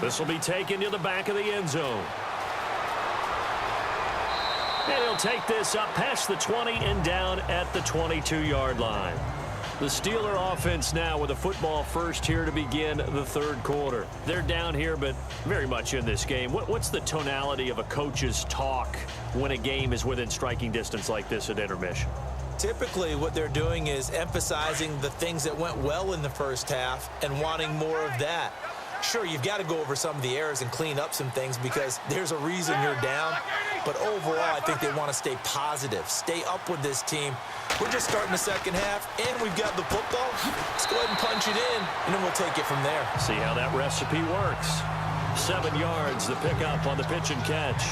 This will be taken to the back of the end zone. And he'll take this up past the 20 and down at the 22-yard line. The Steeler offense now with a football first here to begin the third quarter. They're down here, but very much in this game. What's the tonality of a coach's talk when a game is within striking distance like this at intermission? Typically, what they're doing is emphasizing the things that went well in the first half and wanting more of that. Sure, you've got to go over some of the errors and clean up some things because there's a reason you're down. But overall, I think they want to stay positive, stay up with this team. We're just starting the second half, and we've got the football. Let's go ahead and punch it in, and then we'll take it from there. See how that recipe works. 7 yards, the pickup on the pitch and catch.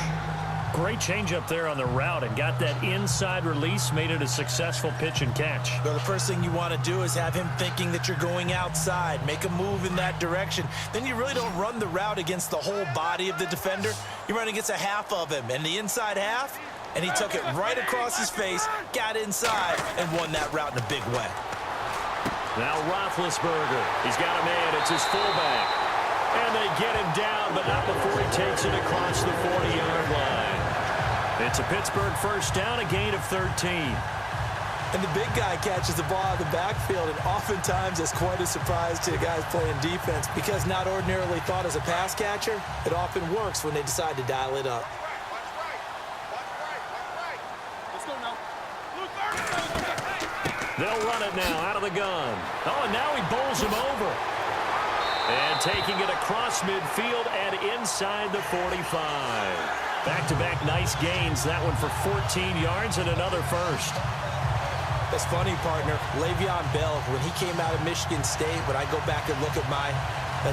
Great change up there on the route and got that inside release, made it a successful pitch and catch. Well, the first thing you want to do is have him thinking that you're going outside, make a move in that direction. Then you really don't run the route against the whole body of the defender. You run against a half of him, and the inside half, and he took it right across his face, got inside, and won that route in a big way. Now Roethlisberger, he's got a man, it's his fullback. And they get him down, but not before he takes it across the 40-yard line. It's a Pittsburgh first down, a gain of 13. And the big guy catches the ball out of the backfield, and oftentimes it's quite a surprise to the guys playing defense because not ordinarily thought as a pass catcher, it often works when they decide to dial it up. They'll run it now out of the gun. Oh, and now he bowls him over. And taking it across midfield and inside the 45. Back-to-back nice gains. That one for 14 yards and another first. That's funny, partner. Le'Veon Bell, when he came out of Michigan State, when I go back and look at my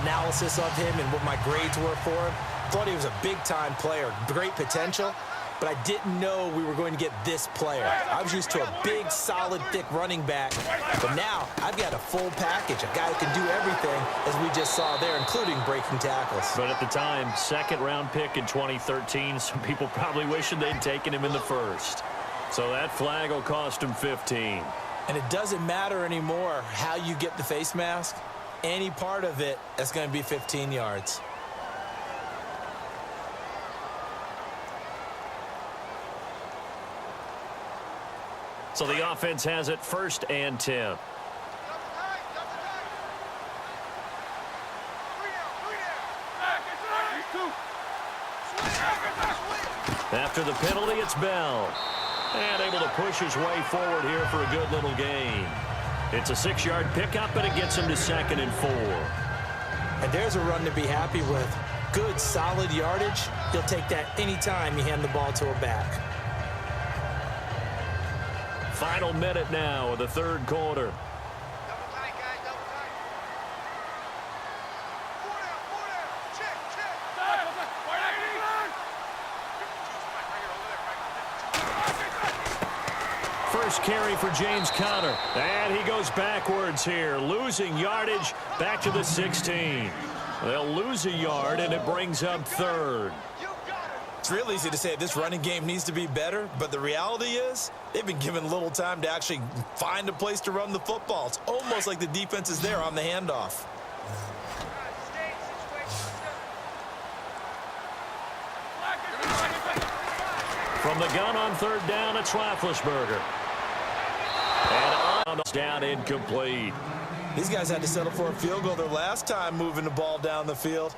analysis of him and what my grades were for him, thought he was a big-time player, great potential, but I didn't know we were going to get this player. I was used to a big, solid, thick running back, but now I've got a full package, a guy who can do everything, as we just saw there, including breaking tackles. But at the time, second-round pick in 2013, some people probably wishing they'd taken him in the first. So that flag will cost him 15. And it doesn't matter anymore how you get the face mask. Any part of it, that's going to be 15 yards. So the offense has it first and 10. After the penalty, it's Bell. And able to push his way forward here for a good little gain. It's a 6-yard pickup, and it gets him to 2nd and 4. And there's a run to be happy with. Good, solid yardage. He'll take that anytime you hand the ball to a back. Final minute now of the third quarter. First carry for James Conner. And he goes backwards here, losing yardage back to the 16. They'll lose a yard, and it brings up third. It's real easy to say this running game needs to be better, but the reality is they've been given little time to actually find a place to run the football. It's almost like the defense is there on the handoff. From the gun on third down, it's Roethlisberger. And on down, incomplete. These guys had to settle for a field goal their last time moving the ball down the field.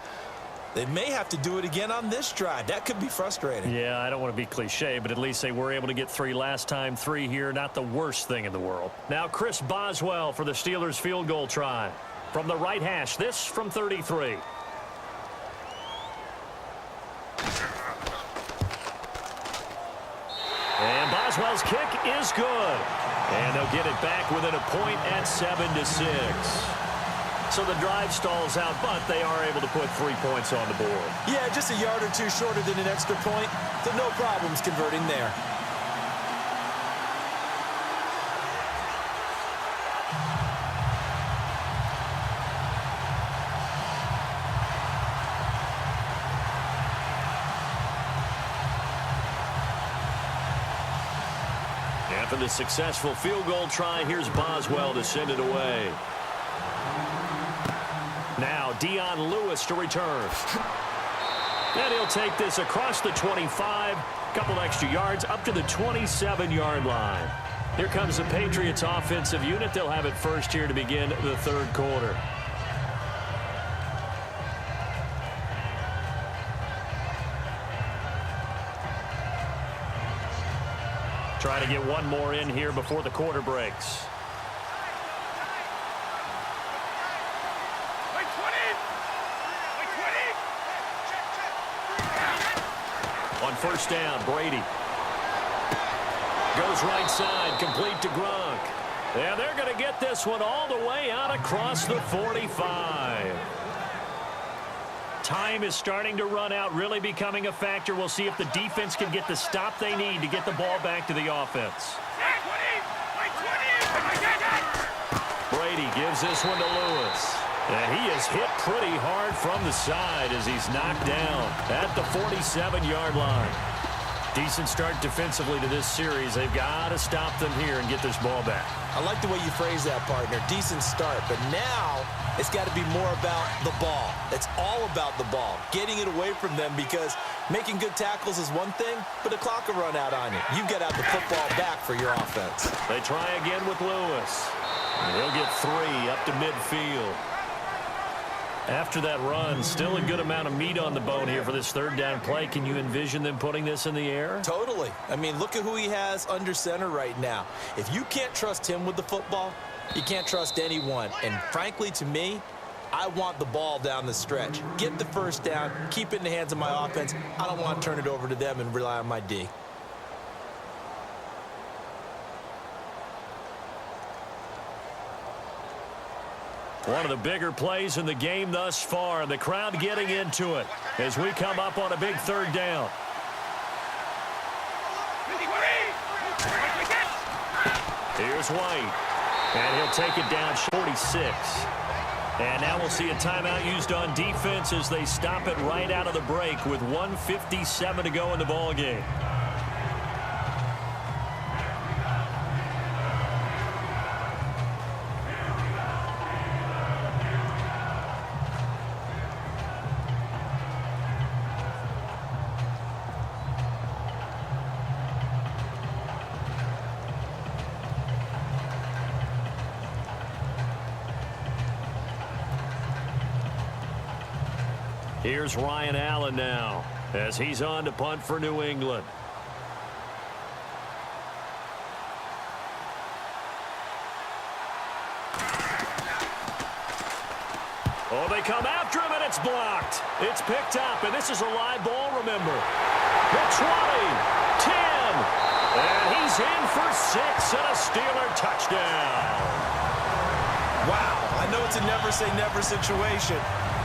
They may have to do it again on this drive. That could be frustrating. Yeah, I don't want to be cliche, but at least they were able to get 3 last time. 3 here, not the worst thing in the world. Now Chris Boswell for the Steelers field goal try. From the right hash, this from 33. And Boswell's kick is good. And they'll get it back within a point at 7-6. So the drive stalls out, but they are able to put 3 points on the board. Yeah, just a yard or two shorter than an extra point, so no problems converting there. After the successful field goal try, here's Boswell to send it away. Now Dion Lewis to return. And he'll take this across the 25, couple extra yards up to the 27-yard line. Here comes the Patriots offensive unit. They'll have it first here to begin the third quarter. Trying to get one more in here before the quarter breaks. On first down, Brady. Goes right side, complete to Gronk. And they're going to get this one all the way out across the 45. Time is starting to run out, really becoming a factor. We'll see if the defense can get the stop they need to get the ball back to the offense. Brady gives this one to Lewis. And he is hit pretty hard from the side as he's knocked down at the 47-yard line. Decent start defensively to this series. They've got to stop them here and get this ball back. I like the way you phrase that, partner. Decent start, but now it's got to be more about the ball. It's all about the ball, getting it away from them, because making good tackles is one thing, but the clock will run out on you. You've got to have the football back for your offense. They try again with Lewis. They'll get 3 up to midfield. After that run, still a good amount of meat on the bone here for this third down play. Can you envision them putting this in the air? Totally. I mean, look at who he has under center right now. If you can't trust him with the football, you can't trust anyone. And frankly, to me, I want the ball down the stretch. Get the first down, keep it in the hands of my offense. I don't want to turn it over to them and rely on my D. One of the bigger plays in the game thus far, and the crowd getting into it as we come up on a big third down. Here's White, and he'll take it down 46. And now we'll see a timeout used on defense as they stop it right out of the break with 1:57 to go in the ball game. Here's Ryan Allen now as he's on to punt for New England. Oh, they come after him, and it's blocked. It's picked up, and this is a live ball, remember. The 20, 10, and he's in for 6 and a Steeler touchdown. Wow, I know it's a never-say-never situation,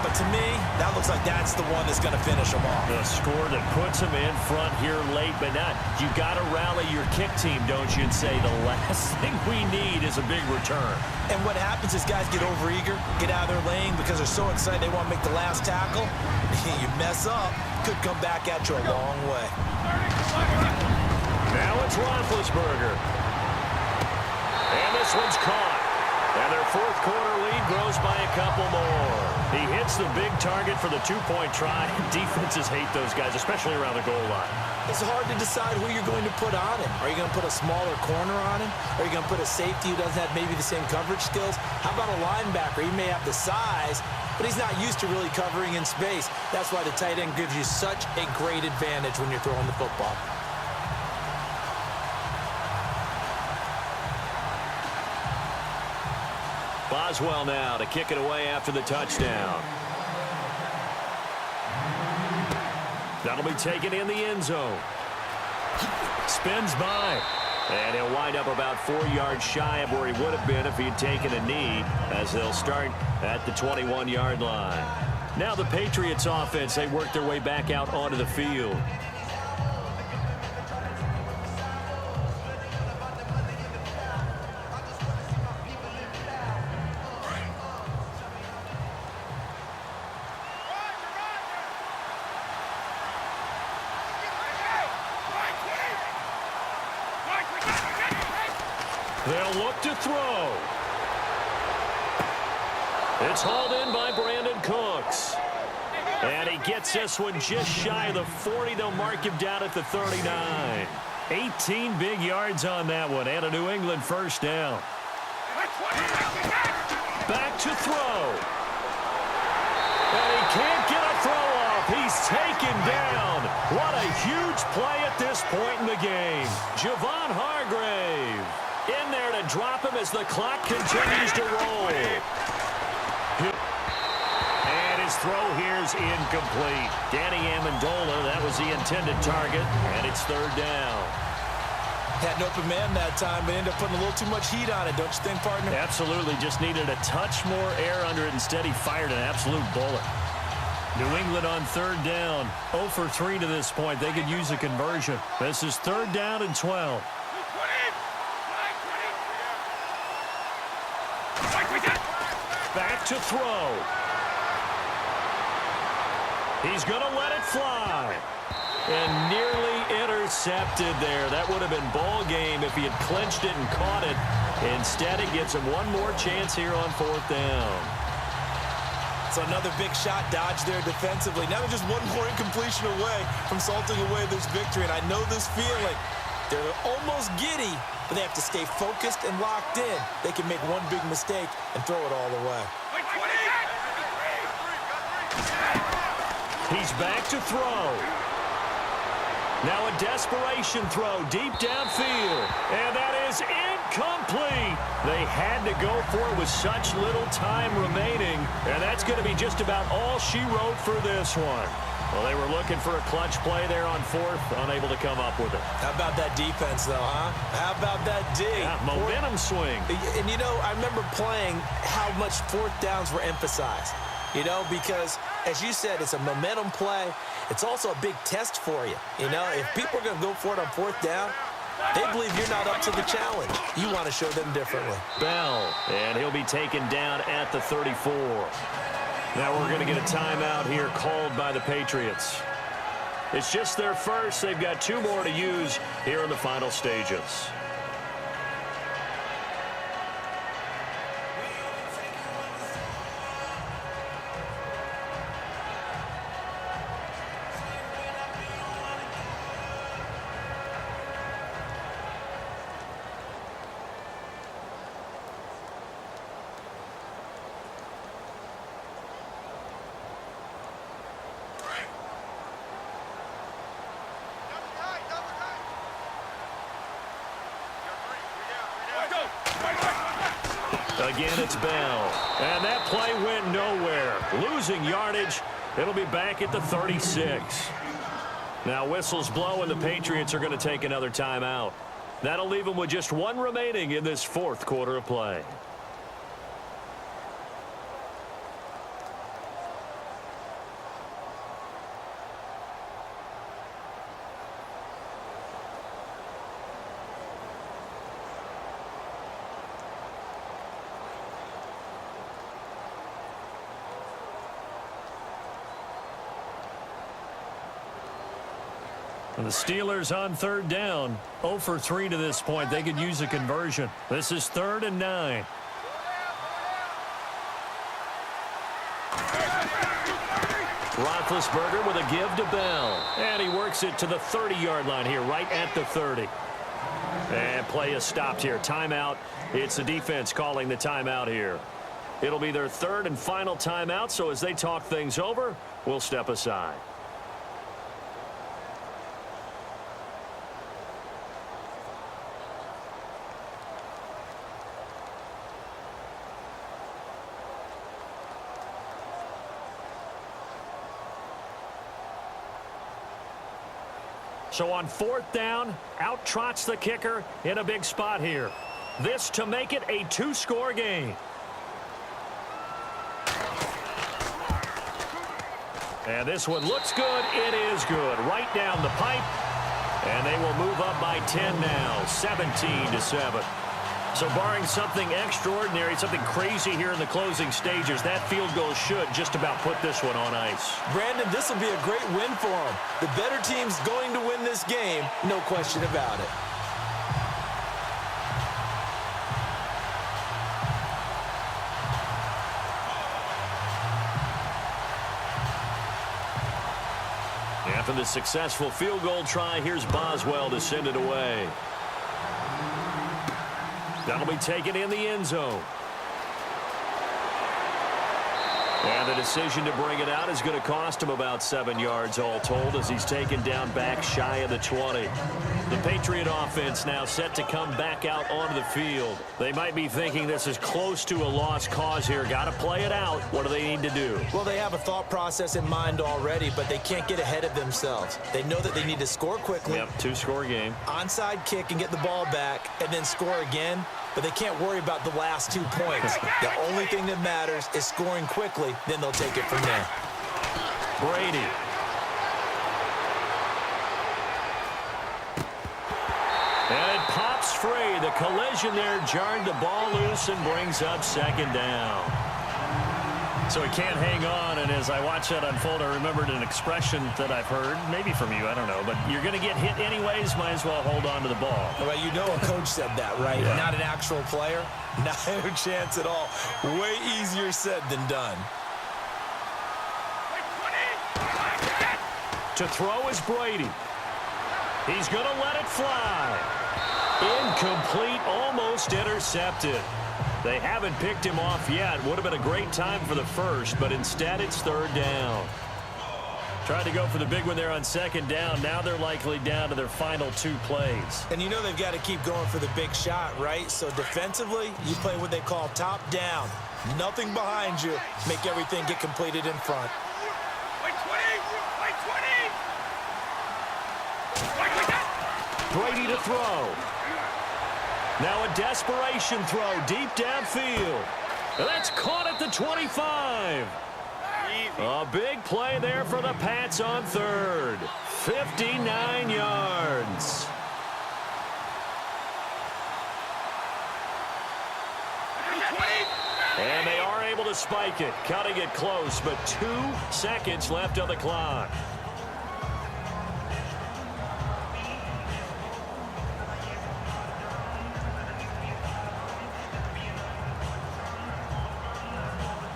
but to me, that looks like that's the one that's going to finish them off. The score that puts him in front here late, but not. You got to rally your kick team, don't you, and say the last thing we need is a big return. And what happens is guys get overeager, get out of their lane because they're so excited they want to make the last tackle. You mess up, could come back at you a long way. Now it's Roethlisberger. And this one's caught. And their fourth quarter lead grows by a couple more. He hits the big target for the two-point try. Defenses hate those guys, especially around the goal line. It's hard to decide who you're going to put on him. Are you going to put a smaller corner on him? Are you going to put a safety who doesn't have maybe the same coverage skills? How about a linebacker? He may have the size, but he's not used to really covering in space. That's why the tight end gives you such a great advantage when you're throwing the football. Boswell now to kick it away after the touchdown. That'll be taken in the end zone. Spins by. And he'll wind up about 4 yards shy of where he would have been if he had taken a knee, as they'll start at the 21-yard line. Now the Patriots offense, they work their way back out onto the field. They'll look to throw. It's hauled in by Brandon And he gets this one just shy of the 40. They'll mark him down at the 39. 18 big yards on that one, and a New England first down. Back to throw. And he can't get a throw off. He's taken down. What a huge play at this point in the game. Javon Hargrave in there to drop him as the clock continues to roll. And his throw here is incomplete. Danny Amendola, that was the intended target, and it's third down. Had an open man that time, but ended up putting a little too much heat on it, don't you think, partner? Absolutely. Just needed a touch more air under it. Instead, he fired an absolute bullet. New England on third down. 0 for 3 to this point. They could use a conversion. This is third down and 12. Back to throw. He's going to let it fly. And nearly intercepted there. That would have been ball game if he had clinched it and caught it. Instead, it gives him one more chance here on fourth down. So another big shot dodged there defensively. Now they're just one more incompletion away from salting away this victory. And I know this feeling. They're almost giddy, but they have to stay focused and locked in. They can make one big mistake and throw it all the way. He's back to throw. Now a desperation throw deep downfield. And that is incomplete. They had to go for it with such little time remaining. And that's going to be just about all she wrote for this one. Well, they were looking for a clutch play there on fourth, unable to come up with it. How about that defense, though, huh? How about that D? Yeah, momentum swing. And, you know, I remember playing how much fourth downs were emphasized. You know, because, as you said, it's a momentum play. It's also a big test for you. You know, if people are going to go for it on fourth down, they believe you're not up to the challenge. You want to show them differently. Bell, and he'll be taken down at the 34. Now we're going to get a timeout here called by the Patriots. It's just their first. They've got 2 more to use here in the final stages. Again, it's Bell. And that play went nowhere. Losing yardage. It'll be back at the 36. Now whistles blow, and the Patriots are going to take another timeout. That'll leave them with just 1 remaining in this fourth quarter of play. And the Steelers on third down. 0 for 3 to this point. They could use a conversion. This is 3rd and 9. Roethlisberger with a give to Bell. And he works it to the 30-yard line here, right at the 30. And play is stopped here. Timeout. It's the defense calling the timeout here. It'll be their 3rd and final timeout, so as they talk things over, we'll step aside. So on 4th down, out trots the kicker in a big spot here. This to make it a 2-score game. And this one looks good. It is good. Right down the pipe. And they will move up by 10 now, 17-7. So barring something extraordinary, something crazy here in the closing stages, that field goal should just about put this one on ice. Brandon, this will be a great win for them. The better team's going to win this game, no question about it. After the successful field goal try, here's Boswell to send it away. That'll be taken in the end zone. And the decision to bring it out is going to cost him about 7 yards all told as he's taken down back shy of the 20. The Patriot offense now set to come back out onto the field. They might be thinking this is close to a lost cause here. Got to play it out. What do they need to do? Well, they have a thought process in mind already, but they can't get ahead of themselves. They know that they need to score quickly. Yep, two-score game. Onside kick and get the ball back and then score again. But they can't worry about the last 2 points. The only thing that matters is scoring quickly, then they'll take it from there. Brady. And it pops free. The collision there jarred the ball loose and brings up second down. So he can't hang on, and as I watch that unfold, I remembered an expression that I've heard, maybe from you, I don't know, but you're going to get hit anyways, might as well hold on to the ball. Well, you know a coach said that, right? Yeah. Not an actual player. No chance at all. Way easier said than done. To throw is Brady. He's going to let it fly. Incomplete, almost intercepted. They haven't picked him off yet. Would have been a great time for the first, but instead it's third down. Tried to go for the big one there on second down. Now they're likely down to their final 2 plays. And you know they've got to keep going for the big shot, right? So defensively, you play what they call top down. Nothing behind you. Make everything get completed in front. Brady to throw. Now a desperation throw deep downfield. And that's caught at the 25. A big play there for the Pats on third. 59 yards. And they are able to spike it, cutting it close, but 2 seconds left on the clock.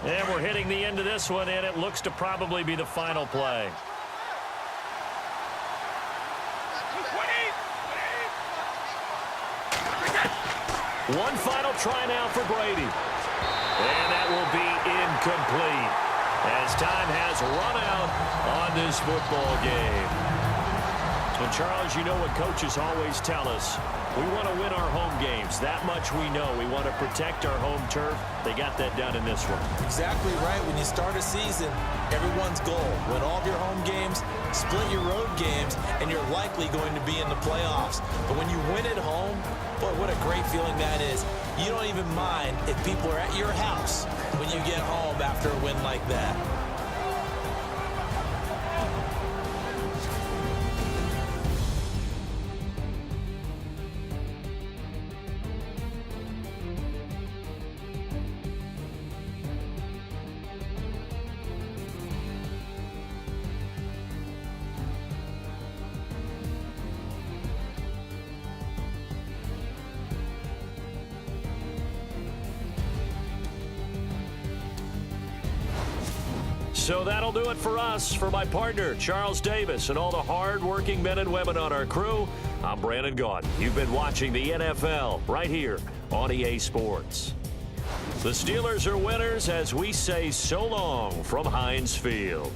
And we're hitting the end of this one, and it looks to probably be the final play. One final try now for Brady. And that will be incomplete as time has run out on this football game. And Charles, you know what coaches always tell us. We want to win our home games. That much we know. We want to protect our home turf. They got that done in this one. Exactly right. When you start a season, everyone's goal, win all of your home games, split your road games, and you're likely going to be in the playoffs. But when you win at home, boy, what a great feeling that is. You don't even mind if people are at your house when you get home after a win like that. So that'll do it for us. For my partner, Charles Davis, and all the hard-working men and women on our crew, I'm Brandon Gaudin. You've been watching the NFL right here on EA Sports. The Steelers are winners as we say so long from Heinz Field.